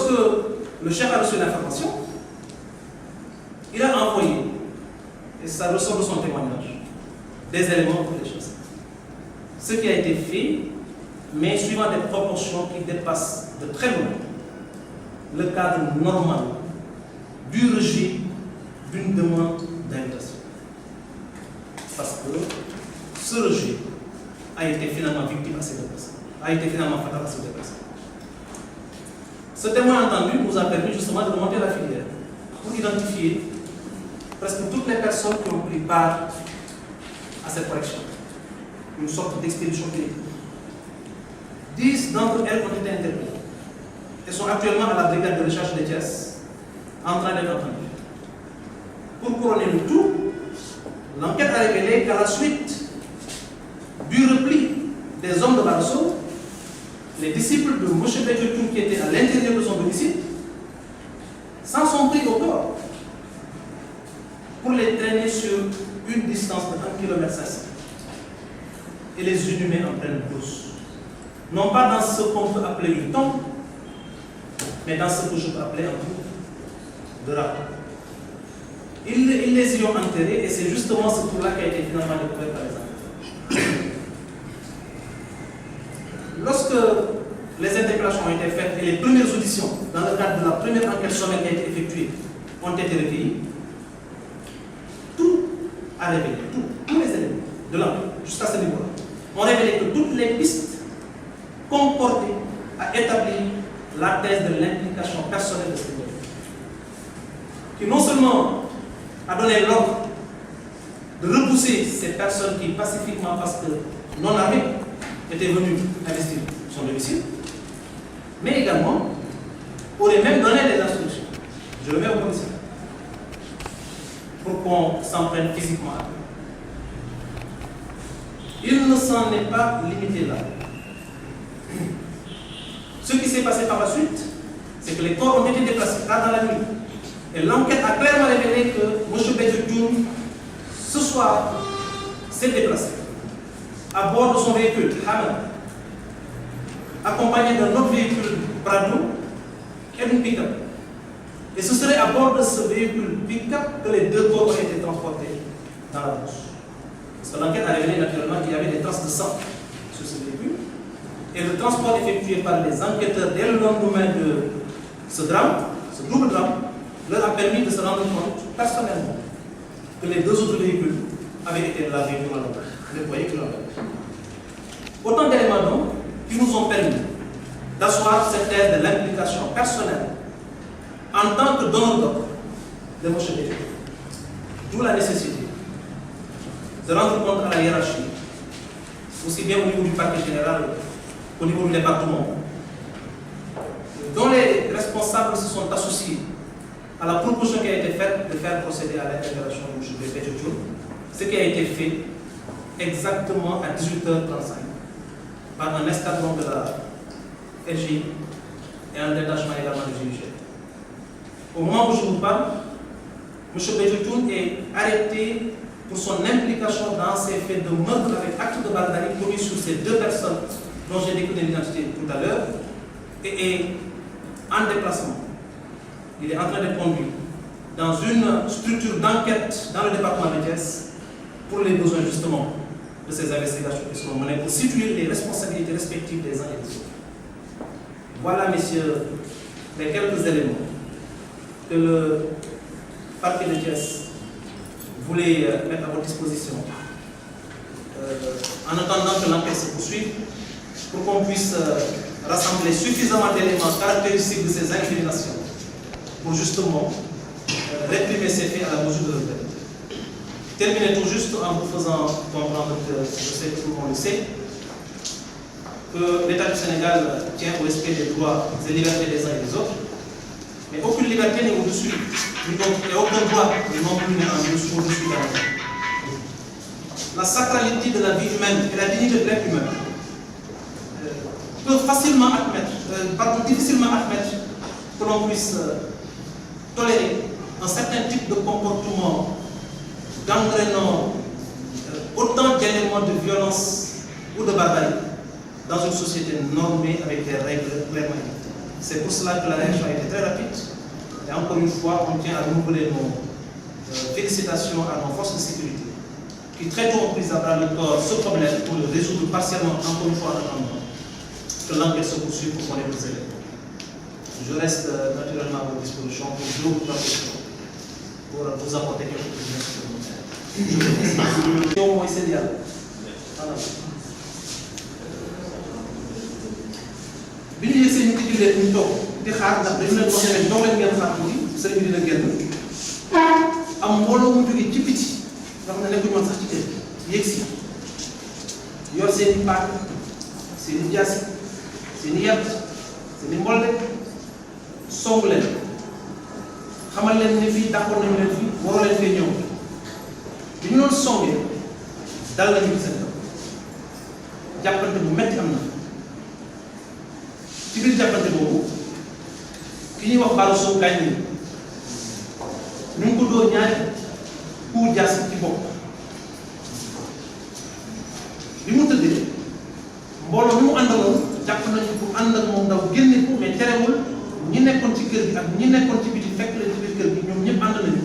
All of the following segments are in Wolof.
lorsque le chef a reçu l'information, il a envoyé, et ça ressort de son témoignage, des éléments pour les choses. Ce qui a été fait, mais suivant des proportions qui dépassent de très loin le cadre normal du rejet d'une demande d'invitation. Parce que ce rejet a été finalement victime à ces deux personnes, a été finalement fatal à ces deux personnes. Ce témoin entendu nous a permis justement de remonter la filière pour identifier presque toutes les personnes qui ont pris part à cette correction. Une sorte d'expédition clinique. 10 d'entre elles ont été interpellées et sont actuellement à la brigade de recherche des Thiès en train d'être entendues. Pour couronner le tout, l'enquête a révélé qu'à la suite du repli des hommes de Barroso, les disciples de M. Bédiotoun qui étaient à l'intérieur de son domicile s'en sont pris au corps pour les traîner sur une distance de 1,5 km et les inhumer en pleine brousse. Non pas dans ce qu'on peut appeler une tombe, mais dans ce que je peux appeler un trou de rat. Ils les y ont enterrés et c'est justement ce trou-là qui a été finalement découvert par les enquêteurs. Lorsque les interpellations ont été faites et les premières auditions, dans le cadre de la première enquête sommaire qui a été effectuée, ont été recueillies, tout a révélé, tous les éléments de l'enquête, jusqu'à ce niveau-là, ont révélé que toutes les pistes concordaient à établir la thèse de l'implication personnelle de ces individus, qui non seulement a donné l'ordre de repousser ces personnes qui pacifiquement, parce que non armées, étaient venues investir son domicile, mais également aurait même donné des instructions, je le mets au policier, pour qu'on s'en prenne physiquement à eux. Il ne s'en est pas limité là. Ce qui s'est passé par la suite, c'est que les corps ont été déplacés là dans la nuit. Et l'enquête a clairement révélé que M. Bédiotoun, ce soir, s'est déplacé à bord de son véhicule, Hammer, accompagné d'un autre véhicule Prado et d'une pick-up. Et ce serait à bord de ce véhicule pick-up que les deux corps ont été transportés dans la brousse. Parce que l'enquête a révélé naturellement qu'il y avait des traces de sang sur ce véhicule. Et le transport effectué par les enquêteurs dès le lendemain de ce drame, ce double drame, leur a permis de se rendre compte personnellement que les deux autres véhicules avaient été lavés pour la loi, nettoyés pour la loi. Autant d'éléments donc qui nous ont permis d'asseoir cette thèse de l'implication personnelle en tant que donneur d'ordre de M. Bédiotoun. D'où la nécessité de rendre compte à la hiérarchie, aussi bien au niveau du parquet général qu'au niveau du département, dont les responsables se sont associés à la proposition qui a été faite de faire procéder à l'interpellation de M. Bédiotoun, ce qui a été fait exactement à 18h35 par un escadron de la FGI et un détachement également du GIGN. Au moment où je vous parle, M. Bédiotoun est arrêté pour son implication dans ces faits de meurtre avec acte de barbarie commis sur ces deux personnes dont j'ai découvert l'identité tout à l'heure et est en déplacement. Il est en train d'être conduit dans une structure d'enquête dans le département de Thiès pour les besoins justement de ces investigations qui seront menées pour situer les responsabilités respectives des uns et des autres. Voilà, messieurs, les quelques éléments que le parquet de Thiès voulait mettre à votre disposition en attendant que l'enquête se poursuive pour qu'on puisse rassembler suffisamment d'éléments caractéristiques de ces incriminations pour justement réprimer ces faits à la mesure de leur gravité. Terminer tout juste en vous faisant comprendre que je sais que tout le monde le sait, que l'État du Sénégal tient au respect des droits et libertés des uns et des autres, mais aucune liberté n'est au-dessus, et aucun droit non plus n'est au-dessus de la loi. La sacralité de la vie humaine et la dignité de l'être humain peuvent facilement admettre, difficilement admettre que l'on puisse tolérer un certain type de comportement gangrénant autant d'éléments de violence ou de barbarie dans une société normée avec des règles clairement édictées. C'est pour cela que la réaction a été très rapide. Et encore une fois, on tient à renouveler nos félicitations à nos forces de sécurité qui très tôt ont pris à bras le corps ce problème pour le résoudre partiellement, encore une fois, en attendant que l'enquête se poursuive pour connaître les éléments. Je reste naturellement à votre disposition pour deux ou trois questions pour vous apporter quelques précisions supplémentaires. Je vous remercie. bi ñu yëgsee ñu tijji leen ñu toog di xaar ndax dañu leen wax ne toog leen ngeen xaar tuuti sëriñ bi dina génn am mbooloo mu jógee ci biti nga xam ne nekkuñu woon sax ci kër yëg si yor seen i paak seen i jaasi seen i yat seen i mbolle song leen xamal leen ne fii d'accord nañu leen fii waroo leen fee ñëw bi ñu doon songee dal nañu ci seen kaw jàppante bu metti am na ci biir jàppante boobu ki ñuy wax Baro Sow gaañ ni ñu ngi ko dóor ñaari coup jaasi ci bopp bi mu tëddee mbooloo mi mu àndaloon jàpp nañu pour ànd ak moom ndaw génne ko mais terewul ñi nekkoon ci kër gi ak ñi nekkoon ci biti fekk leen ci biir kër gi ñoom ñëpp ànd nañu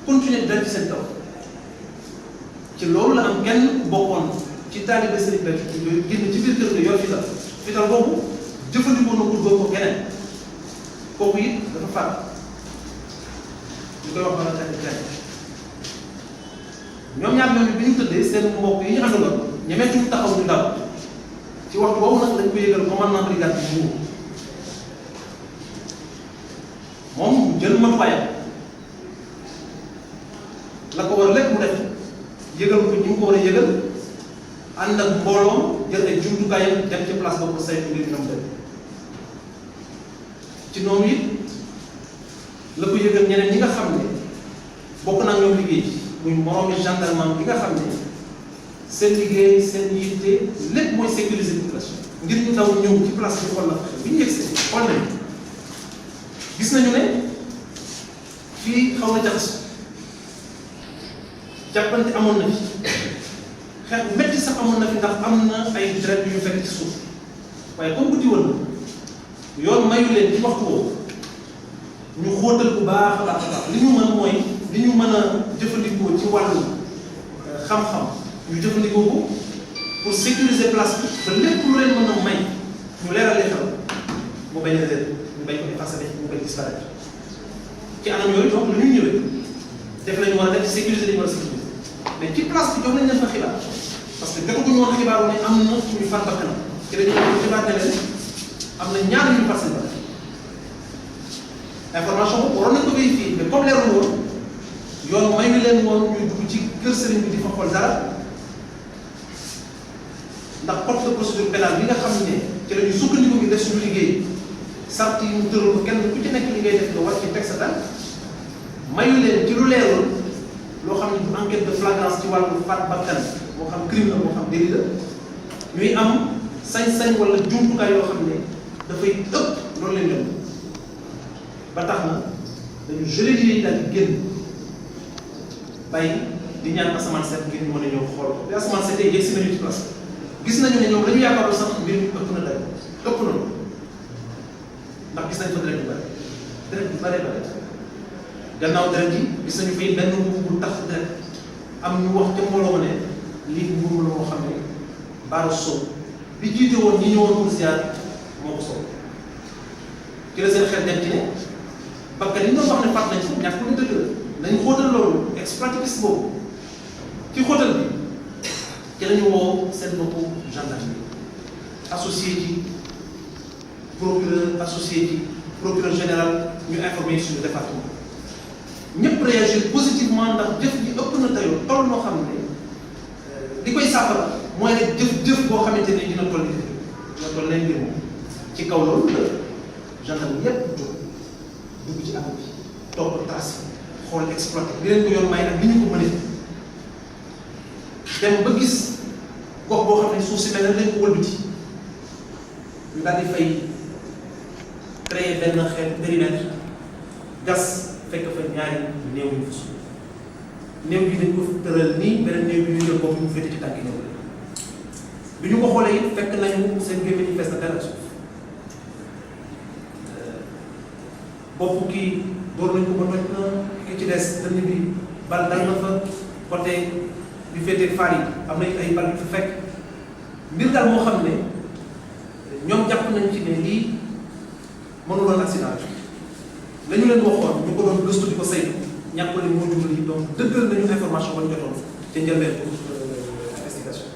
continuer dal ci seen kaw ci loolu la am kenn bokkoon ci taalibe Serigne Béthio génn ci biir kër gi yor fital boobu jëfandikoo na pour ko keneen kooku it dafa faat ñu koy wax wala tey ñoom ñaar ñooñu bi ñu tëddee seen mbokk yi ñu àndaloon ñemeetuñu taxaw ñu daw ci waxtu boobu nag lañ ko yëgal commandant brigade bi mu moom mu jël matuwaayam la ko war lépp mu def yëgal ko ñu ko war a yëgal ànd ak mbooloom jël ay jumtukaayam dem ci place boobu saytu ngir ñoom dem ci noonu it la ko yëgal ñeneen ñi nga xam ne bokk naa ñoom liggéey muy moroomi gendarme bi nga xam ne seen liggéey seen yitte lépp mooy sécuriser population ngir ñu daw ñëw ci place bi xool la bi ñu yegsee xool nañu gis nañu ne fii xaw na jaxas jàppante amoon na fi xeex bu métti sax amoon na fi ndax am na ay deret yu ñu fekk ci suuf waaye comme guddi woon na yoon mayu leen ci waxtu woowu ñu xóotal bu baax a baax li ñu mën mooy li ñu mën a jëfandikoo ci wàllu xam-xam ñu jëfandikoo ko pour sécuriser place bi ba lépp lu leen mën a may ñu leeral li xew mu bañ a réer ñu bañ ko effacer mu bañ disparaître ci anam yooyu donc lu ñuy ñëwee def la ñu war a def sécuriser li ñu war a sécuriser mais ci place bi jox nañ leen fa xibaar parce que jotaguñu woon xibaaru ne am na ñu faat bakkanam ci la ñu wax xibaar ne leen am na ñaar ñu faat seen bakkan information boobu waroon nañ ko vérifier mais comme leerul woon yoon mayu leen woon ñu dugg ci kër sëriñ bi di fa xool dara ndax code de procédure pénale bi nga xam ne ci la ñu sukkandiku ngir def suñu liggéey sart yi mu tëral ko kenn ku ci nekk li ngay def nga war ci teg sa tànk mayu leen ci lu leerul loo xam ne du enquête de flagrance ci wàllu faat bakkan moo xam crime la moo xam délit la ñuy am sañ-sañ wala jumtukaay yoo xam ne dafay ëpp loolu leen dem ba tax na dañu gelé liggéey daal di génn bàyyi di ñaan asamaan set ngir ñu mën a ñëw xool ko bi asamaan setee yegg si nañu ci place gis nañu ne ñoom la ñu yaakaaroon sax mbir mi ëpp na day ëpp na ndax gis nañ fa deret bu bare gannaaw deret ji gis nañu fay benn bu tax deret am ñu wax ca mbooloo ma ne lii mbuur la moo xam ne Baro Sow bi jiite woon ñi ñëwoon pour ziar moo ko sow ci la seen xel dem ci ne bakkan yi ñoo wax ne faat nañ ko ñàkk lu dëgg la nañ xóotal loolu exploité piste boobu ci xóotal bi ci la ñu woo seen boppu gendarmerie associé ci procureur associé ci procureur général ñu informé suñu département ñëpp réagir positivement ndax jëf ji ëpp na tayoo toll noo xam ne li koy saafara mooy rek jëf boo xamante ne dina toll nii dina toll leen mbir moom ci kaw loolu la gendarme yëpp jóg dugg ci àll bi topp trace xool exploité li leen ko yoon may ak li ñu ko mënee dem ba gis gox boo xam ne suuf si mel na leen ko wëlbati ñu daal di fay créer benn xeet périmètre gas fekk fa ñaari néew yu fa suuf néew bi dañ ko tëral nii beneen néew bi ñu jël bopp ñu féete ci tànki néew bi ñu ko xoolee it fekk nañu seen gémmiñ yi fees na dara suuf bopp kii door nañ ko ba toj na ki ci des dënn bi bal dal na fa côté bi féetee faar yi am na ay bal yu fa fekk mbir daal moo xam ne ñoom jàpp nañ ci ne lii mënu doon accident la ñu leen waxoon ñu ko doon gëstu di ko saytu ñàkkul ne moo jural yi donc dëggal nañu information ba ñu jotoon ca njëlbeen investigation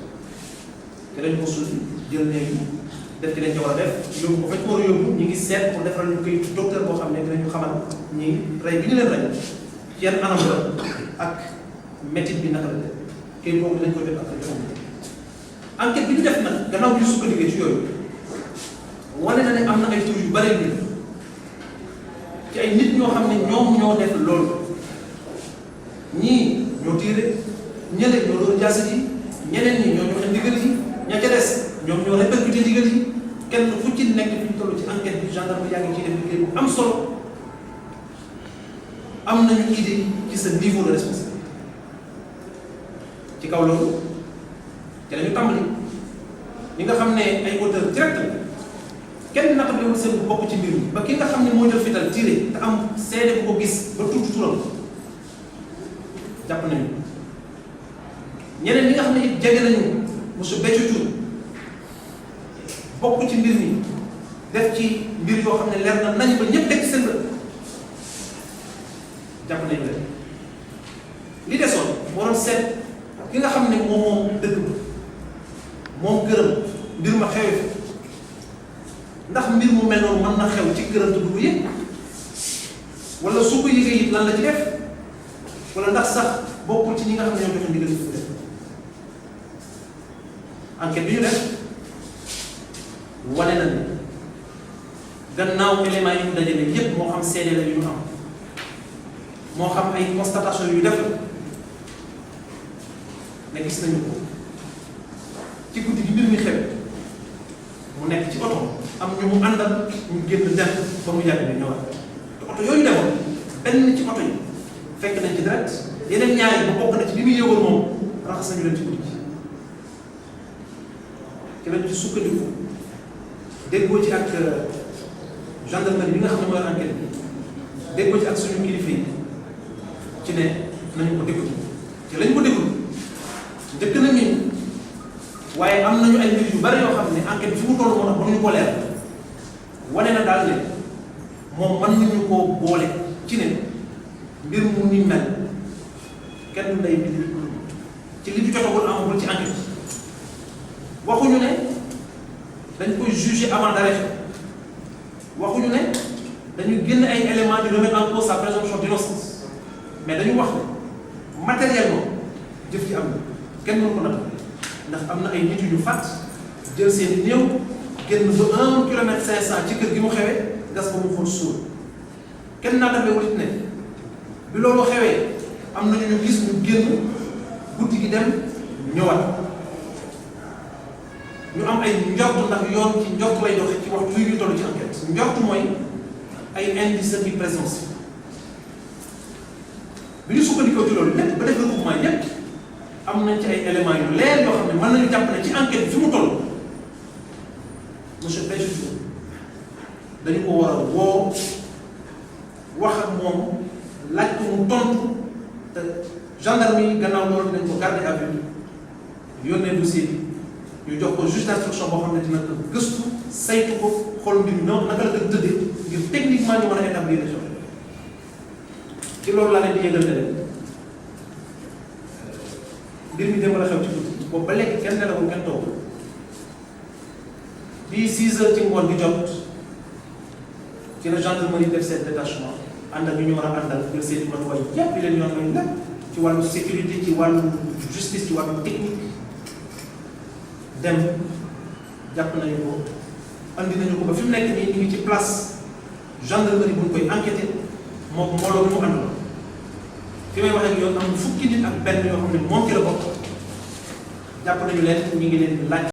te lañ ko suul jël léegi def ci lañ ca war a def yóbbu ko fekk war a yóbbu ñu ngi seet pour defaral ñu koy docteur boo xam ne dinañu xamal ñi rey bi ñu leen rey ci yan anam la ak métit bi naka la def kay boobu dañ ko def ak enquête bi ñu def nag gannaaw bi ñu sukkandikee ci yooyu wane na ne am na ay tur yu bare bi ci ay nit ñoo xam ne ñoom ñoo def loolu ñii ñoo tiire ñeneen ñoo doon jaasi ji ñeneen ñi ñoo joxe ndigal yi ña ca des ñoom ñoo répercuté ndigal yi kenn fu ci nekk fi ñu toll ci enquête bi gendarme yaa ngi ciy def liggéey bu am solo am nañu idée ci sa niveau de responsabilité ci kaw loolu te lañu tàmbali ñi nga xam ne ay auteur direct la kenn nattable wul seen bu bokk ci mbir mi ba ki nga xam ne moo jël fital tiré te am seede bu ko gis ba tuuti turam jàpp nañu ñeneen ñi nga xam ne it jege nañu monsieur Béthio Thioune bokk ci mbir mi def ci mbir yoo xam ne leer na nañ ba ñëpp teg seen bët jàpp nañu leen li desoon waroon seet ki nga xam ne moom dëkk ba moom gërëm mbir ma xewee ndax mbir mu mel noonu mën na xew ci gërëm te du ko yëg wala su ko yëgee it lan la ci def wala ndax sax bokkul ci ñi nga xam ne ñoo joxe ndigal ci def enquête bi ñu def wane na ne gannaaw éléments yi ñu dajale yépp moo xam seede la yu ñu am moo xam ay constatation yu def ne gis nañu ko ci guddi gi mbir mi xew mu nekk ci oto am ñu mu àndal ñu génn dem ba mu yàgg ne ñëwaat te oto yooyu demoon benn ci oto yi fekk nañ ci direct yeneen ñaari ba bokk na ci bi muy yëgoon moom raxas nañu leen ci guddi gi ci lañ ci sukkandiku déggoo ci ak gendarmerie bi nga xam ne mooy enquête bi déggoo ci ak suñu kilifa yi ci ne nañu ko déglu ci lañ ko déglu njëkk nañu waaye am nañu ay mbir yu bari yoo xam ne enquête bi fi mu toll moo tax mënuñu ko leer wane na daal ne moom mën nañu koo boole ci ne mbir mu ni mel kenn lay bind ci li ñu jotagul amagul ci enquête waxuñu ne dañ koy juger avant d'arrêter waxuñu ne dañu génn ay éléments di remettre en cause sa présomption d'innocence mais dañu wax ne matériellement jëf ci am na kenn mënu ko natt ndax am na ay nit yu ñu fàtt jël seen i néew génn ba 1 kilomètre 500 ci kër gi mu xewee gas ba mu xool suul kenn naatable wut ne bi loolu xewee am na ñu gis ñu génn guddi gi dem ñëwaat ñu am ay njort ndax yoon ci njort lay doxe ci waxtu yu ñu toll ci enquête njort mooy ay indices qui présence bi ñu sukkandikoo ci loolu lépp ba def recoupement yépp am nañ ci ay éléments yu leer yoo xam ne mën nañu jàpp ne ci enquête bi fi mu toll monsieur Béthio Thioune dañu ko war a woo wax ak moom laaj ko mu tontu te gendarme yi gannaaw loolu dinañ ko garder à vue yónnee dossier bi ñu jox ko juge d'instruction boo xam ne dina ko gëstu saytu ko xool mbir mi noonu naka la ko tëddee ngir techniquement ñu mën a établir les choses ci loolu laa leen di yëgal leen mbir mi démb la xew ci guddi boobu ba léegi kenn nelawul kenn toog bii 6 heures ci ngoon bi jot ci la gendarmerie def seen détachement ànd ak ñu war a àndal jël seen i matuwaay yépp yi leen yoon lañu lépp ci wàllu sécurité ci wàllu justice ci wàllu technique dem jàpp nañu ko andi nañu ko ba fi mu nekk nii ñu ngi ci place gendarmerie bu ñu koy enquêté moom mbooloo mu àndal fi may waxee ak yow am fukki nit ak benn yoo xam ne moom ci la bokk jàpp nañu leen ñu ngi leen laaj